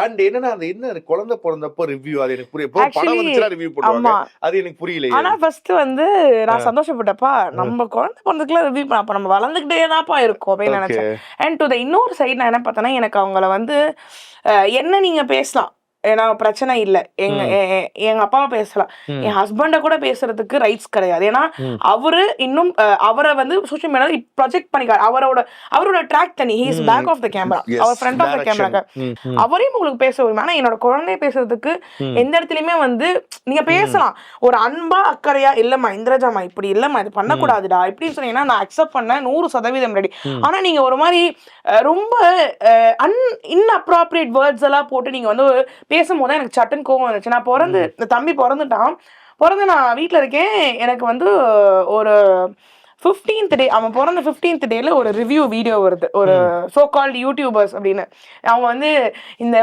And என்னன்னா அந்த என்ன குழந்தை பிறந்தப்போ ரிவ்யூ அது எனக்கு புரிய படம் ஆக்சுவலி வந்துச்சுன்னா ரிவ்யூ போடுவாங்க. ஆமா. அது எனக்கு புரியலையே. ஆனா ஃபர்ஸ்ட் வந்து நான் சந்தோஷப்பட்டப்பா நம்ம குழந்தை பிறந்ததுக்குலாம் ரிவ்யூ பண்ண அப்ப நம்ம வளர்ந்துகிட்டே தான்ப்பா இருக்கோம் அப்படின்னு ஓகே. நினைச்சேன். அண்ட் டு த இன்னொரு சைடு நான் என்ன பார்த்தேன்னா எனக்கு அவங்கள வந்து என்ன நீங்க பேசலாம், ஏன்னா பிரச்சனை இல்லை. எங்க அப்பாவை பேசலாம், என் ஹஸ்பண்டை கூட பேசுறதுக்கு ரைட்ஸ் கிடையாது. ஏன்னா அவரு இன்னும் அவரை வந்து சோஷியல் மீடியாவில் ப்ரொஜெக்ட் பண்ணிக்காரு. அவரோட ட்ராக் தனி, he is back of the camera, அவர் ஃப்ரண்ட் ஆஃப் த கேமரா. அவரையும் உங்களுக்கு பேச விரும்பும். ஆனா என்னோட குழந்தைய பேசுறதுக்கு எந்த இடத்துலயுமே வந்து நீங்க பேசலாம், ஒரு அன்பா அக்கறையா, இல்லம்மா இந்திரஜாமா இப்படி இல்லம்மா இது பண்ணக்கூடாதுடா இப்படின்னு சொன்னீங்கன்னா நான் அக்செப்ட் பண்ண 100% ரெடி. ஆனா நீங்க ஒரு மாதிரி ரொம்ப இன்அப்ராப்ரியேட் வேர்ட்ஸ் எல்லாம் போட்டு நீங்க வந்து பேசும்போது எனக்கு சட்டுன்னு கோவம் வந்துச்சு. நான் இந்த தம்பி பிறந்து நான் வீட்டில் இருக்கேன். எனக்கு வந்து ஒரு 15th டே, அவன் பிறந்த 15th டேல ஒரு ரிவ்யூ வீடியோ வருது, ஒரு சோ கால்டு யூடியூபர்ஸ் அப்படின்னு. அவங்க வந்து இந்த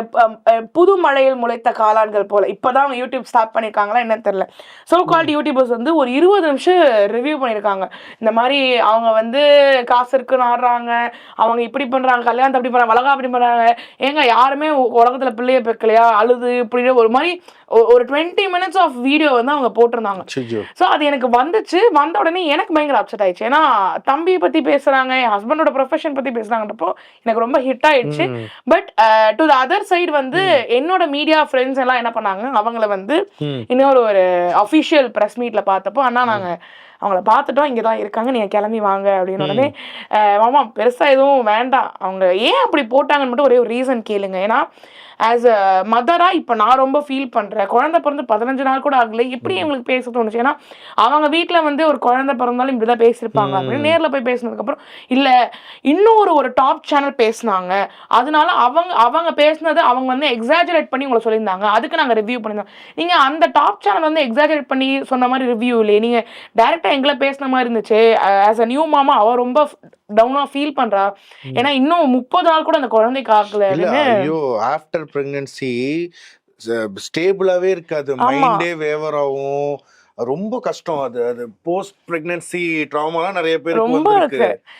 புது மழையில் முளைத்த காளான்கள் போல இப்பதான் அவங்க யூடியூப் ஸ்டார்ட் பண்ணியிருக்காங்களா என்னன்னு தெரியல. சோ கால்டு யூடியூபர்ஸ் வந்து ஒரு 20 நிமிஷம் ரிவ்யூ பண்ணியிருக்காங்க. இந்த மாதிரி அவங்க வந்து காசு இருக்குன்னு ஆடுறாங்க, அவங்க இப்படி பண்றாங்க, கல்யாணத்தை அப்படி பண்றாங்க, வளகா அப்படி பண்றாங்க. ஏங்க யாருமே உலகத்துல பிள்ளைய பெக்கலையா, அழுது இப்படின்னு ஒரு மாதிரி ஒரு 20 minutes ஆஃப் வீடியோ வந்து அவங்க போட்டிருந்தாங்க. ஸோ அது எனக்கு வந்த உடனே எனக்கு பயங்கர அப்செட் ஆயிடுச்சு. ஏன்னா தம்பியை பத்தி பேசுறாங்க, என் ஹஸ்பண்டோட ப்ரொஃபஷன் பத்தி பேசுறாங்கன்றப்போ எனக்கு ரொம்ப ஹிட் ஆயிடுச்சு. But to the other side வந்து என்னோட மீடியா ஃப்ரெண்ட்ஸ் எல்லாம் என்ன பண்ணாங்க, அவங்கள வந்து இன்னொரு ஒரு அஃபிஷியல் ப்ரெஸ் மீட்ல பார்த்தப்போ, அண்ணா நாங்க அவங்கள பார்த்துட்டோம், இங்கே தான் இருக்காங்க, நீங்கள் கிளம்பி வாங்க அப்படின்னு உடனே மாமா பெருசாக எதுவும் வேண்டாம், அவங்க ஏன் அப்படி போட்டாங்கன்னு மட்டும் ஒரே ஒரு ரீசன் கேளுங்க. ஏன்னா ஆஸ் அ மதராக இப்போ நான் ரொம்ப ஃபீல் பண்ணுறேன். குழந்தை பிறந்து 15 நாள் கூட ஆகலை, எப்படி எங்களுக்கு பேச தோணுச்சு. ஏன்னா அவங்க வீட்டில் வந்து ஒரு குழந்தை பிறந்தாலும் இப்படி தான் பேசியிருப்பாங்க அப்படின்னு நேரில் போய் பேசினதுக்கப்புறம் இல்லை இன்னும் ஒரு டாப் சேனல் பேசினாங்க, அதனால அவங்க பேசினது அவங்க வந்து எக்ஸாஜரேட் பண்ணி உங்களை சொல்லியிருந்தாங்க, அதுக்கு நாங்கள் ரிவ்யூ பண்ணியிருந்தோம். நீங்கள் அந்த டாப் சேனல் வந்து எக்ஸாஜரேட் பண்ணி சொன்ன மாதிரி ரிவ்யூ இல்லையே, நீங்கள் டைரெக்டாக எங்களை பேசின மாதிரி இருந்துச்சு. ஆஸ் அ நியூ மாமா அவள் ரொம்ப டவுனா ஃபீல் பண்றா. ஏன்னா இன்னும் 30 நாள் கூட அந்த குழந்தைக்கு ஆகல. ஐயோ ஆஃப்டர் பிரெக்னன்சி ஸ்டேபிளாவே இருக்காது, மைண்டே வேவர் ஆகும், ரொம்ப கஷ்டம். அது போஸ்ட் பிரெக்னன்சி ட்ராமாலாம் நிறைய பேருக்கு ரொம்ப இருக்கு.